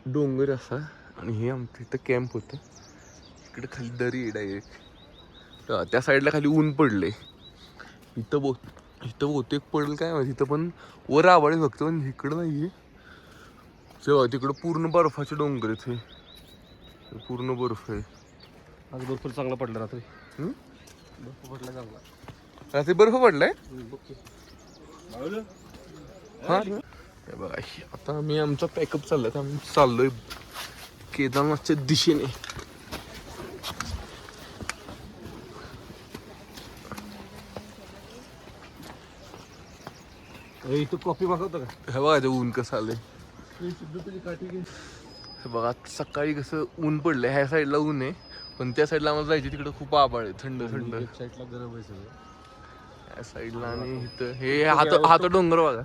डोंगर असा आणि हे आमचं इथं कॅम्प होतं. इकडे खाली दरी डायरेक्ट त्या साईडला खाली ऊन पडले. इथं बहुतेक पडेल काय माहिती. इथं पण वर आवड फक्त पण इकडं नाही आहे. तेव्हा तिकडं पूर्ण बर्फाचे डोंगर इथे पूर्ण बर्फ आहे. आज भरपूर चांगला पडला रात्री. बर्फ पडला चांगला. रात्री बर्फ पडलाय. हा हे बघा आता आम्ही आमचा पॅकअप चाललाय. आम्ही चाललोय केदारनाथच्या दिशेने. इथं कॉफी मागवतो का? हे बघा ते ऊन कसं आलंय. हे बघा सकाळी कसं ऊन पडलंय. ह्या साईडला ऊन आहे पण त्या साईडला आम्हाला जायचे तिकडे खूप आभाळ आहे. थंड थंड साईडला गरम आहे सगळं या साईडला. आणि इथं हे हा तर डोंगर बघा.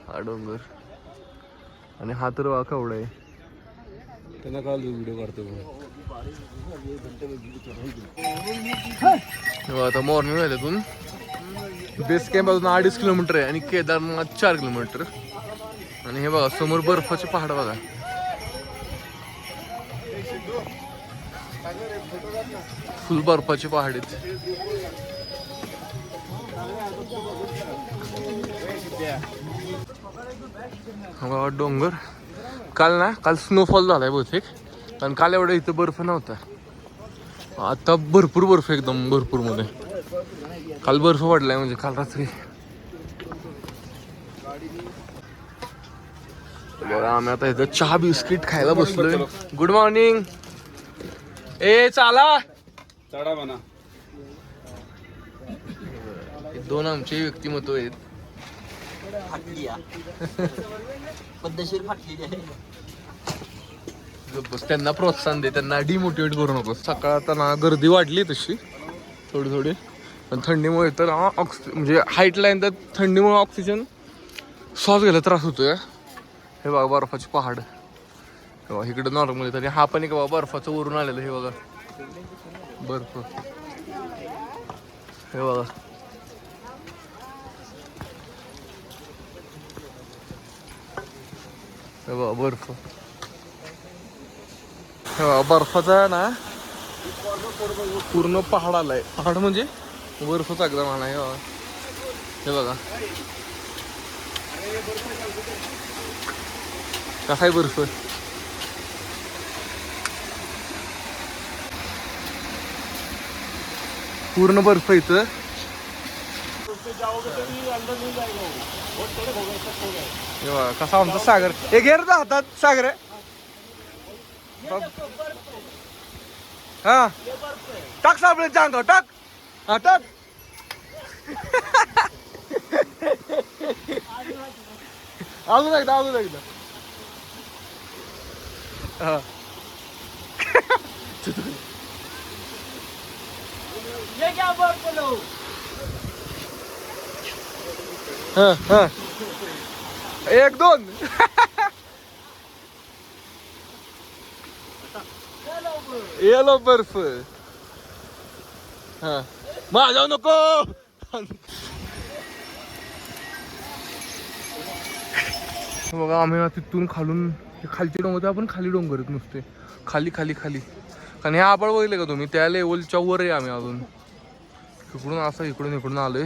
हा डोंगर आणि हा तर बघा केवढा आहे. त्यांना काल व्हिडिओ काढतो. आता मॉर्निंग आहे. त्यातून बेस कॅम्प अजून 2.5 किलोमीटर आहे आणि केदारनाथ 4 किलोमीटर. आणि हे बघा समोर बर्फाचे पहाड बघा. फुल बर्फाचे पहाड आहेत. हा डोंगर काल स्नोफॉल झालाय बहुतेक. कारण काल एवढा इथं बर्फ नव्हता. आता भरपूर बर्फ एकदम भरपूर मध्ये. काल बर्फ पडलाय म्हणजे काल रात्री. बघा आम्ही आता इथं चहा बिस्किट खायला बसलोय. Good morning. ए चाला चढा म्हणा. दोन आमचे व्यक्तिमत्व आहेत. पद्धतशीर फाटलेली आहे. बस त्यांना प्रोत्साहन दे. त्यांना डिमोटिवेट करू नको. सकाळ आता ना गर्दी वाढली तशी थोडी थोडी. पण थंडीमुळे तर म्हणजे हाईट लाईन तर थंडीमुळे ऑक्सिजन श्वास घ्यायला त्रास होतोय. हे बघा बर्फाचे पहाड. हे बघा इकडं नॉर्मल आहे. तरी हा पण एक बघा बर्फाचं वरून आलेलं. हे बघा बर्फ. हे बघा हे बघा बर्फ. हे बघा बर्फाचा ना पूर्ण पहाड आलाय. पहाड म्हणजे बर्फचा एकदम आला. हे बघा कसा आहे बर्फ. पूर्ण बर्फ इथं. कसा आमचा सागर. हे घेर ना हातात सागर आहे. हा टाक साबळे जांग टाक. हा टाक. अजून एकदा अजून एकदा. हा हा 1 2. येलो बर्फ. हा माझ्या नको. बघा आम्ही तिथून खालून खालचे डोंगर. आपण खाली डोंगर आहेत नुसते खाली खाली खाली. कारण हे आबाळ बघितले का तुम्ही त्या लेवलच्या वर आहे आम्ही अजून. इकडून असं इकडून आलोय.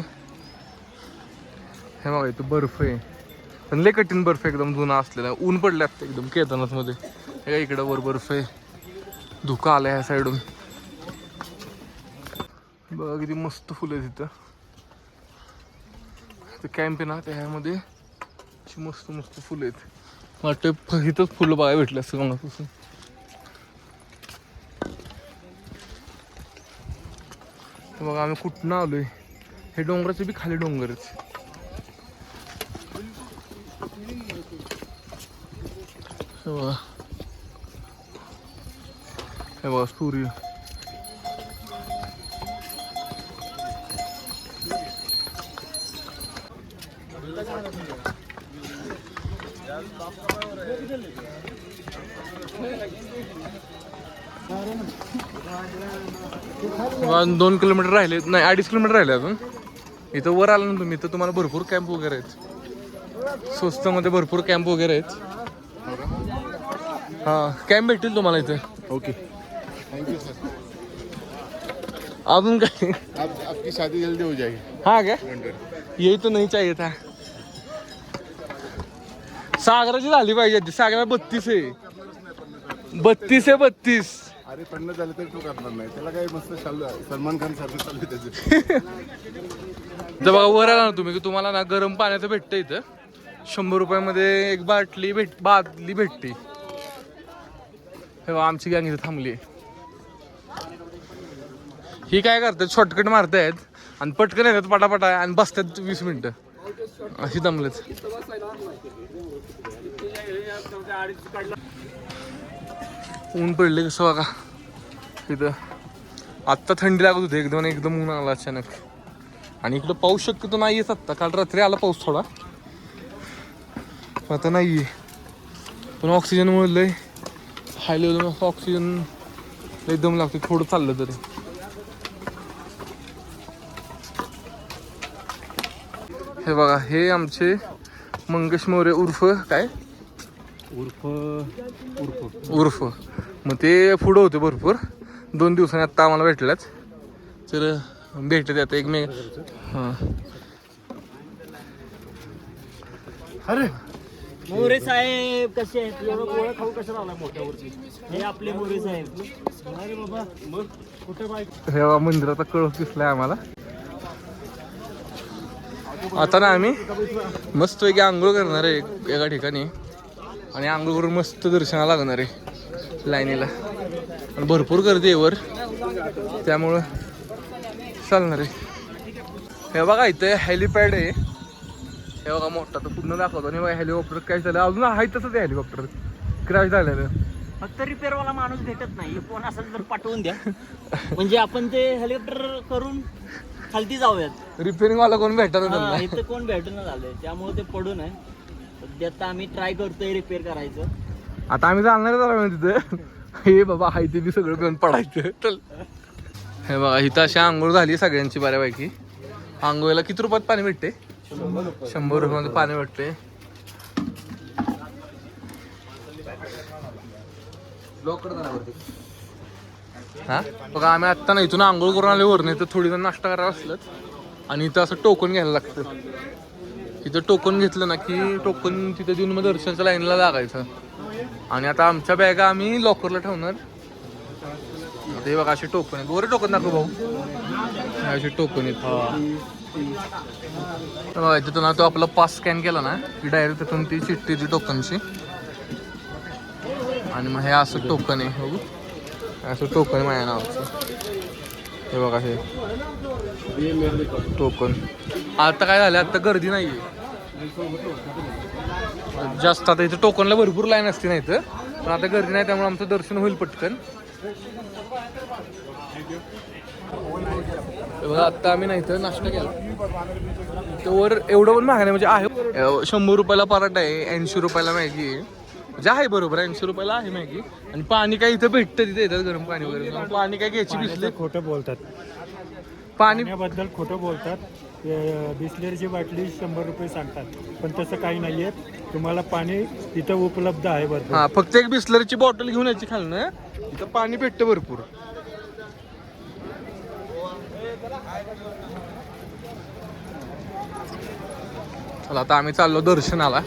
हे बघा इथं बर्फ आहे पण लय कठीण बर्फ एकदम जुना असलेला. ऊन पडले असते एकदम केदारनाथ मध्ये. हे का इकडं वर बर्फ आहे. धुका आलाय ह्या साईडून. बघा किती मस्त फुलं आहे तिथं. कॅम्प आहे ना त्यामध्ये मस्त मस्त फुलं आहेत. वाटतं इथंच फुलं बघायला भेटले असतं कोणापासून. बघा आम्ही कुठनं आलोय. हे डोंगराचे बी खाली डोंगर आहेत. हे बघा सूर्य. अजून 2 किलोमीटर राहिले. नाही 2.5 किलोमीटर राहिले अजून. इथं वर आलं ना तुम्ही तर तुम्हाला भरपूर कॅम्प वगैरे आहेत. स्वस्त मध्ये भरपूर कॅम्प वगैरे आहेत. हा कॅम्प भेटेल तुम्हाला इथे. Okay thank you sir. अजून काय? आपकी शादी जल्दी हो जाएगी. हाँ क्या यही तो नहीं चाहिए था. सागराची झाली पाहिजे. सागरा 32 आहे. 32 आहे 32. अरे पन्नास झाले तरी तो करणार नाही. त्याला काय मस्त सलमान खान सारखं चालू त्याचे. तर बघा वर आला ना तुम्ही की तुम्हाला ना गरम पाण्याचं भेटतं इथं. 100 रुपयामध्ये एक बाटली भेटते. हे बघा आमची गँग इथं थांबली. ही काय करतात शॉर्टकट मारतायत आणि पटकन येतात पटापटा आणि बसतात 20 मिनिटं अशी दमलेत. ऊन पडले कसं बघा इथं. आत्ता थंडी लागत होती एकदम ऊन आला अचानक. आणि इकडं पाऊस शक्यतो नाही येत आत्ता. काल रात्री आला पाऊस थोडा, आता नाही आहे. पण ऑक्सिजनमुळे लय हाय लेवल ऑक्सिजन लय दम लागते थोडं चाललं तरी. हे बघा हे आमचे मंगेश मोरे उर्फ काय उर्फ मग ते पुढं होते भरपूर. 2 दिवसांनी आत्ता आम्हाला भेटल्यात. तर भेटत आता एक मे. हां अरे मोरे साहेब कसे आहेत? गोळा खाऊ कशा राहिला मोठ्यावरती? हे आपले मोरे साहेब. अरे बाबा मग कुठे बाईक? हे बघा मंदिराचा कळस दिसलाय आम्हाला. आता ना आम्ही मस्त पैकी आंघोळ करणार आहे एका ठिकाणी. आणि आंघोळ करून मस्त दर्शनाला लागणार आहे लाईनीला. आणि भरपूर गर्दी आहे वर त्यामुळं चालणार आहे. हे बघा इथे हेलिपॅड आहे. हे बघा मोठा तर पूर्ण दाखवतो. आणि बघा हेलिकॉप्टर काय झालं अजून आहे तसंच आहे. हेलिकॉप्टर क्रॅश झालेलं. फक्त रिपेअरवाला माणूस भेटत नाही. कोण असेल तर पाठवून द्या. म्हणजे आपण ते हेलिकॉप्टर करून खालती जाऊयात. रिपेअरिंग वाला कोण भेटत हा, नाही. इथं कोण भेटून झालंय त्यामुळे ते पडून आहे. सध्या आता आम्ही ट्राय करतोय रिपेअर करायचं. आता आम्ही जाणार झाला तिथं. हे बाबा हाय ते बी सगळं घेऊन पडायचं. चल हे बघा इथं अशी आंघोळ झाली सगळ्यांची बऱ्यापैकी. आंघोळीला किती रुपयात पाणी भेटते? 100 रुपयामध्ये पाणी भेटते. हा बघा आम्ही आत्ता ना इथून आंघोळ करून आले वर. नाही तर थोडी जण नाश्ता करायला असलं आणि इथं असं टोकन घ्यायला लागतं. इथं टोकन घेतलं ना की टोकन तिथं देऊन मग दर्शनाच्या लाईनला लागायचं. आणि आता आमच्या बॅगा आम्ही लॉकरला ठेवणार. ते बघा असे टोकन आहेत. गोरे टोकन दाखव भाऊ. असे टोकन आहेत. बघा तिथून ना तो आपला पास स्कॅन केला ना की डायरेक्ट तिथून ती चिठ्ठी ती टोकनची. आणि मग हे असं टोकन आहे बघू. असं टोकन आहे माझ्या नावाचं. हे बघा हे टोकन. आता काय झालं आता गर्दी नाही आहे जास्त. आता इथं टोकनला भरपूर लाईन असते नाही तर. पण आता गर्दी नाही त्यामुळे आमचं दर्शन होईल पटकन. बघा आत्ता आम्ही नाही तर नाश्ता केला. वर एवढं पण महाग नाही म्हणजे आहे. 100 रुपयाला पराठा आहे. 80 रुपयाला मॅगी आहे. जे आहे बरोबर 80 रुपयाला आहे मॅगी. आणि पाणी काय इथं भेटतं तिथे येतात गरम पाणी वगैरे. पाणी काय घ्यायची बिसले खोटं बोलतात. पाणी पाण्याबद्दल खोटं बोलतात. बिस्लेरीची बाटली 100 रुपये सांगतात पण तसं काही नाहीये. तुम्हाला पाणी इथं उपलब्ध आहे भरपूर. हा फक्त एक बिस्लरीची बॉटल घेऊन यायची खालनं. इथं पाणी भेटतं भरपूर. चला आता आम्ही चाललो दर्शनाला.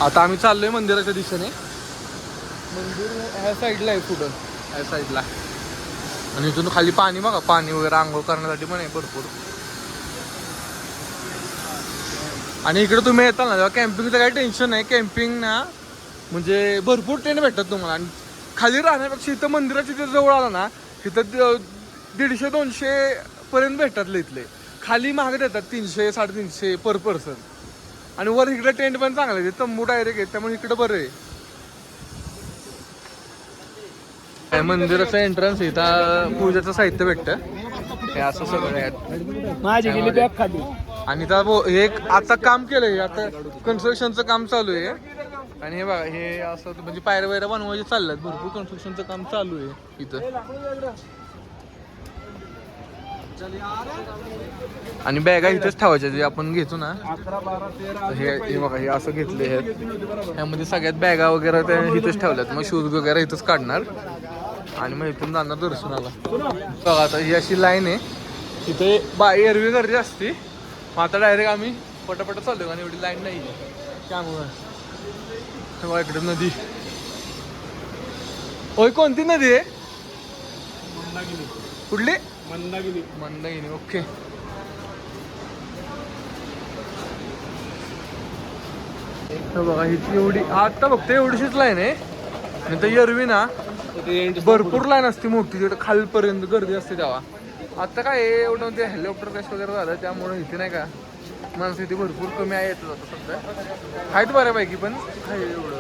आता आम्ही चाललोय मंदिराच्या दिशेने. मंदिर ह्या साईडला आहे पुढं ह्या साईडला. आणि इथून खाली पाणी बघा. पाणी वगैरे आंघोळ करण्यासाठी पण आहे भरपूर. आणि इकडे तुम्ही येताल ना तेव्हा कॅम्पिंगचं काही टेन्शन नाही. कॅम्पिंग ना म्हणजे भरपूर टेंट भेटतात तुम्हाला. आणि खाली राहण्यापेक्षा इथं मंदिराच्या तिथं जवळ आला ना तिथं 150-200 पर्यंत भेटतात इथले. खाली महाग देतात 300-350 पर पर्सन. आणि वर इकडे टेंट पण चांगले आहे. तंबू डायरेक्ट आहे त्यामुळे इकडे बरं आहे. मंदिराचा एंट्रन्स आहे. इथं पूजेचं साहित्य भेटतं. हे असं सगळं आहे. माझी गेली बॅग खाली. आणि हे आता काम केलंय. आता कन्स्ट्रक्शनचं काम चालू आहे. आणि हे बघा हे असं म्हणजे पायऱ्या वगैरे बनवायचे चालल्यात. भरपूर कन्स्ट्रक्शनचं काम चालू आहे इथं. आणि बॅगा इथेच ठेवायच्या जे आपण घेतो ना. हे बघा हे असं घेतले आहेत. ह्यामध्ये सगळ्यात बॅगा वगैरे त्या इथेच ठेवल्यात. मग शूज वगैरे इथंच काढणार आणि मग इथून जाणार दर्शनाला. बघा आता ही अशी लाईन आहे. इथे एरवी गर्दी असते. मग आता डायरेक्ट आम्ही पटापट चाललो आणि एवढी लाईन नाही आहे त्यामुळं. बघा इकडे नदी. होय कोणती नदी आहे? कुठली? मंदाकिनी. ओके. बघा ही एवढी आता फक्त एवढीशीच लाईन आहे. नाही तर एरवी ना भरपूर लाईन असते मोठी तिकडे खालपर्यंत गर्दी असते तेव्हा. आता काय एवढं ते हेलिकॉप्टर क्रॅश वगैरे झालं त्यामुळे इथे नाही का माणसं इथे भरपूर कमी आहे येत जातं सध्या. आहेत बऱ्यापैकी पण आहे एवढं.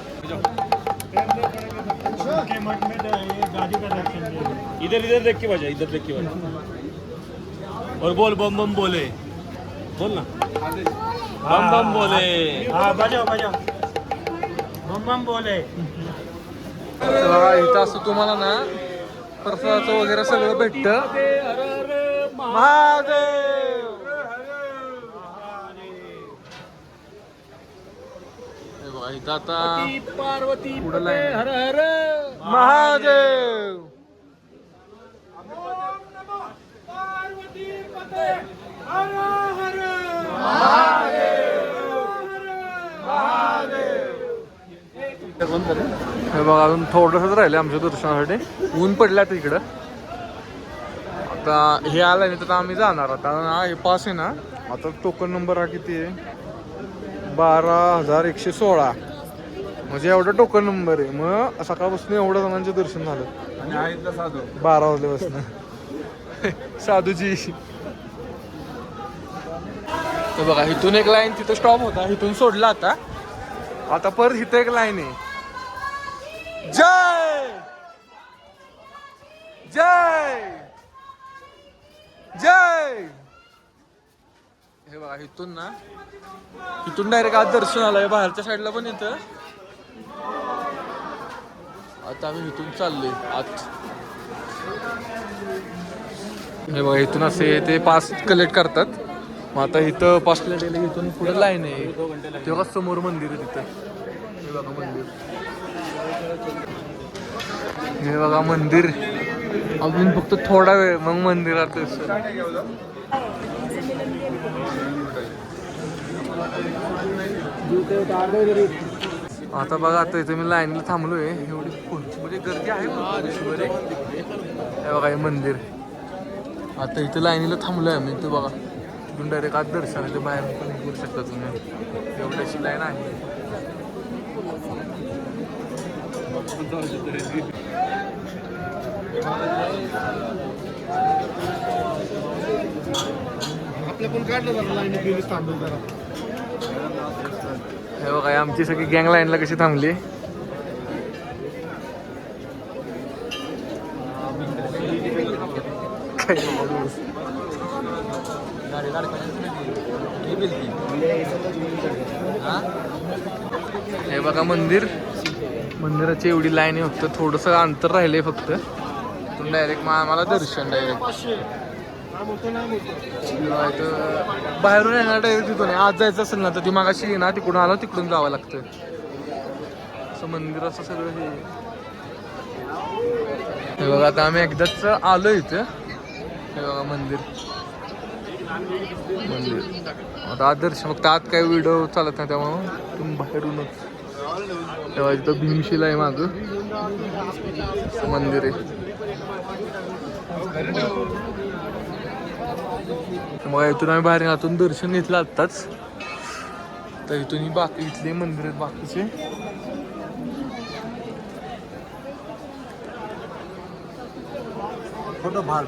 इधर देख के बजा, इधर देख के बजा और बोल बम बम बोले. बोल ना बम बम बोले. हा बजाव बम बम बोले. बघा इथं असं तुम्हाला ना प्रसादाचं वगैरे सगळं भेटतं. महादेव. हे बघा इथं आता पार्वती पुढं लाईन. हर हर महादेव. हे बघा अजून थोडंसंच राहिलं आमच्या दर्शनासाठी. ऊन पडलं आता इकडं. आता हे आलं नाही तर आम्ही जाणार. आता ना हे पास आहे ना. आता टोकन नंबर हा किती आहे? 12,116. म्हणजे एवढा टोकन नंबर आहे. मग सकाळपासून एवढ्या जणांचे दर्शन झालं. आणि हा इथला साधू 12 वाजल्यापासून. साधूजी. तर बघा इथून एक लाईन तिथं स्टॉप होता. इथून सोडला आता. आता परत इथं एक लाईन आहे. जय जय जय. हे बघा इथून ना इथून डायरेक्ट आज दर्शन आलंय. बाहेरच्या साईडला पण येतं. आता आम्ही इथून चाललोय आत. हे बघा इथून असे ते पास कलेक्ट करतात. मग आता इथं पास कलेक्ट इथून पुढे लाईन आहे. तेव्हा समोर मंदिर आहे तिथं. हे बघा मंदिर. हे बघा मंदिर. अजून फक्त थोडा वेळ मग मंदिरात. आता बघा आता इथे मी लाईनला थांबलोय. एवढी म्हणजे गर्दी आहे. हे बघा हे मंदिर. आता इथे लाईनीला थांबलोय आम्ही. ते बघा तिथून डायरेक्ट आज दर्शन ते बाहेर पण करू शकता तुम्ही. एवढ्याची लाईन आहे. आपल्या पण काढलं जातं लाईन गेली थांबून जरा. हे बघा आमची सगळी गँग लाईनला कशी थांबली. हे बघा मंदिर. मंदिराची एवढी लाईन आहे. फक्त थोडंसं अंतर राहिलंय फक्त. तिथून डायरेक्ट आम्हाला दर्शन डायरेक्ट बाहेरून येणार डायरेक्ट तिथून. आज जायचं असेल ना तर ती मागाशी ना तिकडून आलो तिकडून जावं लागतं. असं मंदिर असं सगळं हे बघा. आता आम्ही एकदाच आलो इथं. हे बघा मंदिर. आता आज दर्शन फक्त आत काही व्हिडिओ चालत नाही त्यामुळं तुम्ही बाहेरूनच. तेव्हा इथं भीमशिला आहे मागं. मंदिर आहे. मग इथून आम्ही बाहेर आतून दर्शन घेतलं आत्ताच. तर इथून बाकी इथले मंदिर आहेत बाकीचे. फोटो भार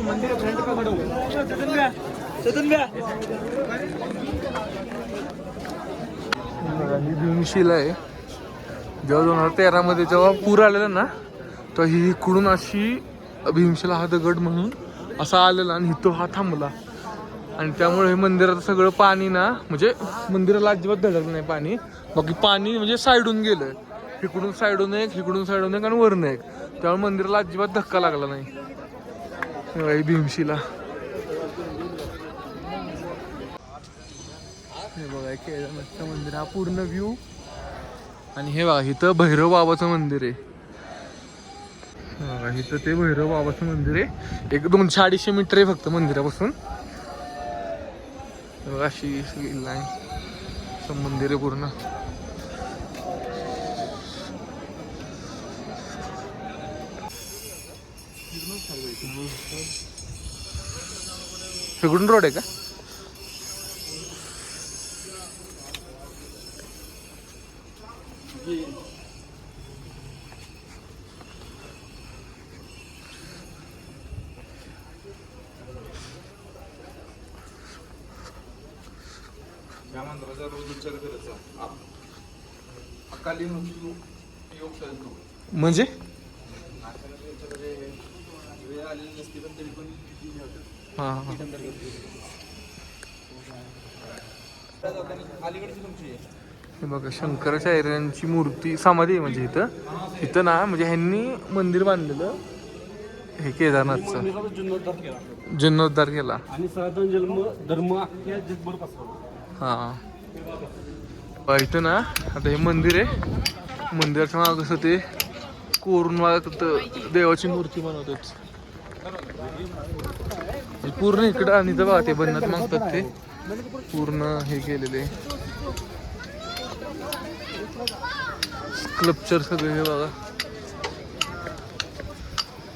मंदिर फ्रंट का ही भीमशिला आहे. जेव्हा 2013 मध्ये जेव्हा पूर आलेला ना, तर ही इकडून अशी भीमशिला हा दगड म्हणून असा आलेला आणि इथं हा थांबला. आणि त्यामुळे हे मंदिराचं सगळं पाणी ना, म्हणजे मंदिराला अजिबात धडकलं नाही पाणी. बाकी पाणी म्हणजे साईडून गेलं, इकडून साईडून एक, इकडून साईडून एक आणि वरनं एक. त्यामुळे मंदिराला अजिबात धक्का लागला नाही. ही भीमशिला हे बघा, केदारनाथचं मंदिर हा पूर्ण व्ह्यू. आणि हे बघा इथं भैरव बाबाचं मंदिर आहे. बघा इथं ते भैरव बाबाचं मंदिर आहे. एक 200-250 मीटर आहे फक्त मंदिरापासून. बघा अशी लाईन मंदिर आहे पूर्ण. इकडून रोड आहे का? म्हणजे हा हा हे बघा शंकराचार्यांची मूर्ती समाधी आहे. म्हणजे इथं ना, म्हणजे ह्यांनी मंदिर बांधलेलं हे केदारनाथचं जीर्णोद्धार केला आणि सनातन जन्म धर्म अख्ख्या जगभर पसरवला. हा इथं ना, आता हे मंदिर आहे. मंदिराच्या मागं कसं ते कोरून देवाची मूर्ती बनवतात पूर्ण इकडं. आणि इथं बघा ते बनत मागतात ते पूर्ण हे केलेले स्कल्पचर सगळे. हे बघा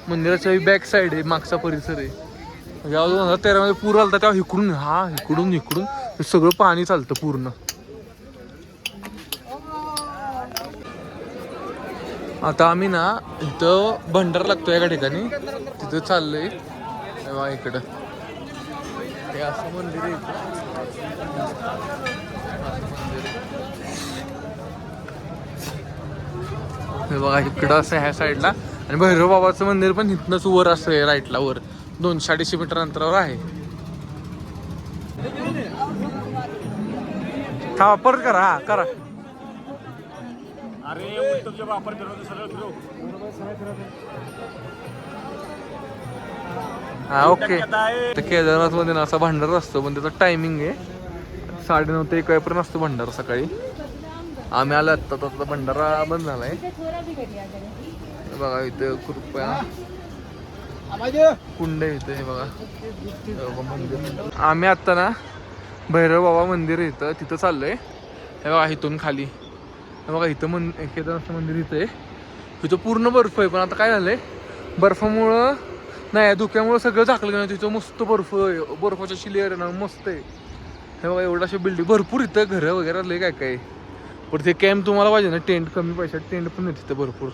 मंदिराच्या बॅक साईड आहे, मागचा परिसर आहे. जेव्हा 2013 मध्ये पूर आलता तेव्हा इकडून हे सगळं पाणी चालतं पूर्ण. आता आम्ही ना इथं भंडारा लागतो एका ठिकाणी, तिथं चाललंय. इकडं हे असं मंदिर आहे. हे बघा इकडं असं ह्या साईडला. आणि भैरव बाबाचं मंदिर पण इथनंच वर असं आहे, राईटला वर 200-250 मीटर अंतरावर आहे. हा परत करा. हा करा. अरे तुमच्या वापर फिरवतो सरळ फिरव. हा ओके. तर केदारनाथ मध्ये ना असा भंडारा असतो, पण त्याचा टायमिंग आहे 9:30 ते 1 वाजेपर्यंत असतो भंडारा सकाळी. आम्ही आलो आत्ता, तर भंडारा बंद झालाय. बघा इथं कृपया कुंड आहे इथं. हे बघा मंदिर. आम्ही आत्ता ना भैरव बाबा मंदिर इथं तिथं चाललोय. हे बघा इथून खाली हे बघा इथं केदारनाथचं मंदिर इथं आहे. इथं पूर्ण बर्फ आहे, पण आता काय झालंय बर्फामुळं नाही, धुक्यामुळं सगळं झाकलं नाही. तिथं मस्त बर्फाच्या शिलेर ना मस्त आहे. हे बघा एवढं असे बिल्डिंग भरपूर इथं घरं वगैरे लय काय काय. पण ते कॅम्प तुम्हाला पाहिजे ना, टेंट कमी पैशात टेंट पण आहे तिथं भरपूर.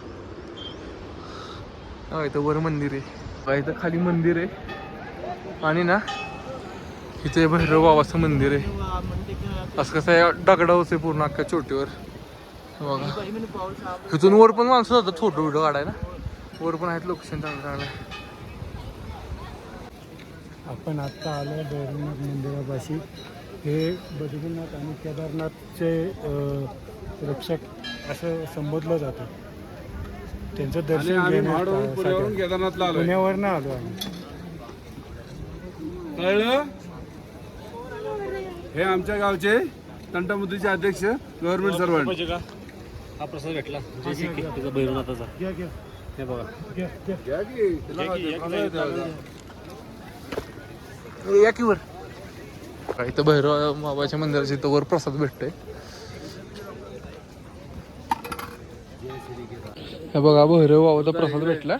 हा इथं वर मंदिर आहे, इथं खाली मंदिर आहे. आणि ना इथे भैरव बाबाचं मंदिर आहे. असं कसं आहे दगडावच आहे पूर्ण अख्ख्या चोटीवर. बघा इथून वर पण माणसं जातात फोटो व्हिडिओ काढायला. वर पण आहेत लोकेशन चांगलं. आपण आत्ता आलो बद्रीनाथ मंदिरापाशी. हे बद्रीनाथ आणि केदारनाथचे रक्षक असं संबोधलं जातं. त्यांचं दर्शन घेण्यासाठी पुण्यावरनं आलो आम्ही. कळलं? हे आमच्या गावचे तंटामुद्रीचे अध्यक्ष, गव्हर्नमेंट सर्वंट. हा प्रसाद भेटला त्याचा भैरवनाथाचा. हे बघा या की वर. इथं भैरव बाबाच्या मंदिराच्या इथं वर प्रसाद भेटतोय. हे बघा भैरव बाबाचा प्रसाद भेटला.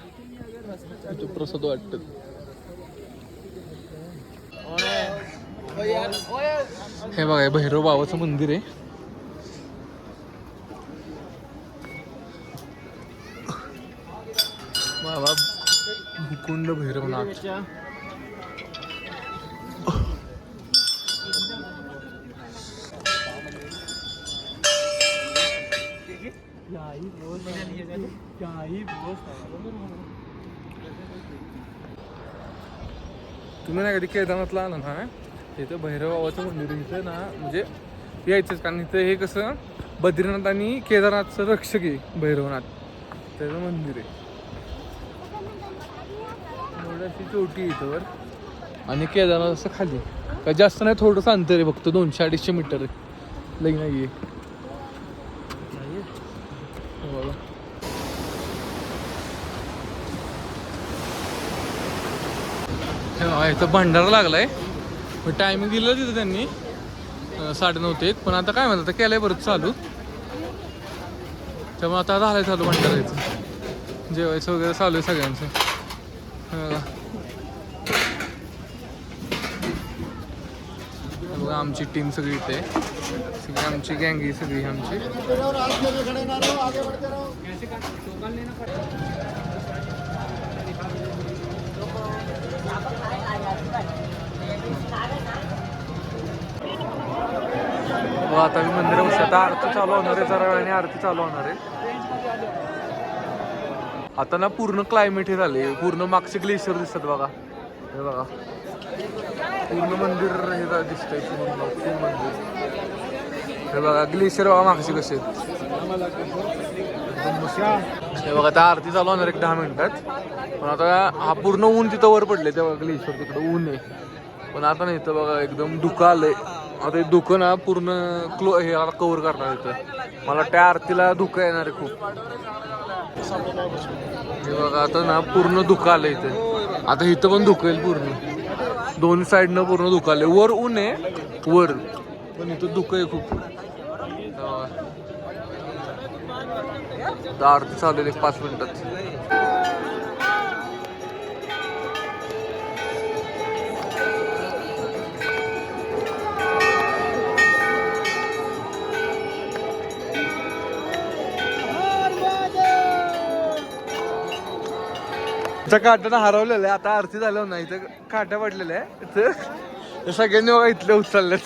इथं प्रसाद वाटत. हे बघा भैरव बाबाचं मंदिर आहे. बाबा मुकुंद भैरवनाथ. काही व्यवस्था तुम्ही नाही कधी केदारनाथला आला ना इथं भैरव बाबाचं मंदिर आहे. इथं ना म्हणजे यायचंच, कारण इथं हे कसं बद्रीनाथ आणि केदारनाथचं रक्षक आहे भैरवनाथ, त्याचं मंदिर आहे. थोडीशी चोटी आहे इथं वर आणि केदारनाथ असं खाली काय जास्त नाही, थोडंसं अंतर आहे फक्त 200-250 मीटर आहे, लई नाही आहे. बघा इथं भंडारा लागलाय. टायमिंग दिलं तिथं त्यांनी 9:30 ते 1, पण आता काय म्हणतात केलंय परत चालू, त्यामुळे आता झालंय चालू भंडारायचं, जेवायचं वगैरे चालू आहे सगळ्यांचं. बघा आमची टीम सगळी इथे, सगळी आमची गँग ही सगळी आमची. आता मी मंदिरात बसतो. आता आरती चालू होणार आहे, जरा वेळाने आरती चालू होणार आहे. आता ना पूर्ण क्लायमेट हे झाले, पूर्ण मागचे ग्लेशियर दिसतात बघा, हे बघा पूर्ण मंदिर हे दिसतंय, पूर्ण मंदिर हे बघा, ग्लेशियर बघा मागचे कसे आहेत. हे बघा आता आरती चालू होणार 10 मिनिटात, पण आता हा पूर्ण ऊन तिथं वर पडले, तेव्हा ग्लेशियर तिकडं ऊन आहे, पण आता नाही तर बघा एकदम धुकं आलंय. आता हे धुकं ना पूर्ण हे कव्हर करणार इथं, मला त्या आरतीला धुकं येणार आहे खूप. हे बघा आता ना पूर्ण धुकं आलं इथं, आता इथं पण धुकं येईल पूर्ण, दोन्ही साईडनं पूर्ण धुकं आलंय. वर ऊन आहे वर, पण इथं धुकं आहे खूप. आरती चालू आहे 5 मिनिटात. काट्यानं हरवलेलं आहे, आता आरती झालं नाही इथं काट्या पडलेल्या आहे इथं, सगळ्यांनी बघा इथले उचललेच.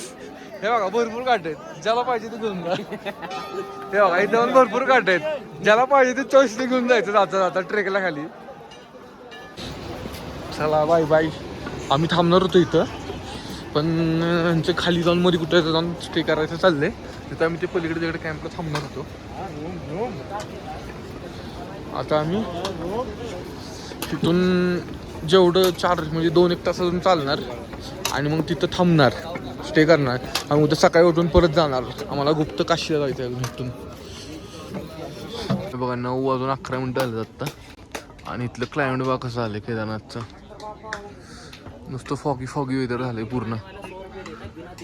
हे बघा भरपूर काटे आहेत, ज्याला पाहिजे ते घेऊन जा. हे बघा इथं पण भरपूर काटे आहेत, ज्याला पाहिजे ते चॉईसने घेऊन जायचं जाता जाता ट्रेकला खाली. चला बाय बाय. आम्ही थांबणार होतो इथं, पण यांच्या खाली जाऊन मध्ये कुठे जाऊन स्टे करायचं चाललंय, तिथं आम्ही ते पलीकडे तिकडे कॅम्पला थांबणार होतो. आता आम्ही तिथून जेवढं चार्ज म्हणजे 2-1 तासातून चालणार आणि मग तिथं थांबणार, स्टे करणार आणि उद्या सकाळी उठून परत जाणार. आम्हाला गुप्त काशीला जायचं आहे इथून. बघा 9:11 झाले आत्ता आणि इथलं क्लायमेट बघा कसं झालं केदारनाथचं, नुसतं फॉगी वेदर झालंय पूर्ण.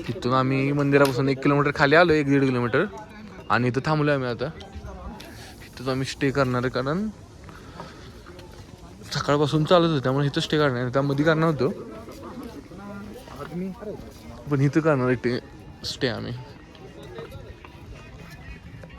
तिथून आम्ही मंदिरापासून 1 किलोमीटर खाली आलो, 1-1.5 किलोमीटर, आणि इथं थांबलो आम्ही. आता इथंच आम्ही स्टे करणार आहे, कारण सकाळपासून चालत होतं त्यामुळे इथं स्टे करणार, त्यामध्ये करणार होतो पण इथं करणार स्टे आम्ही.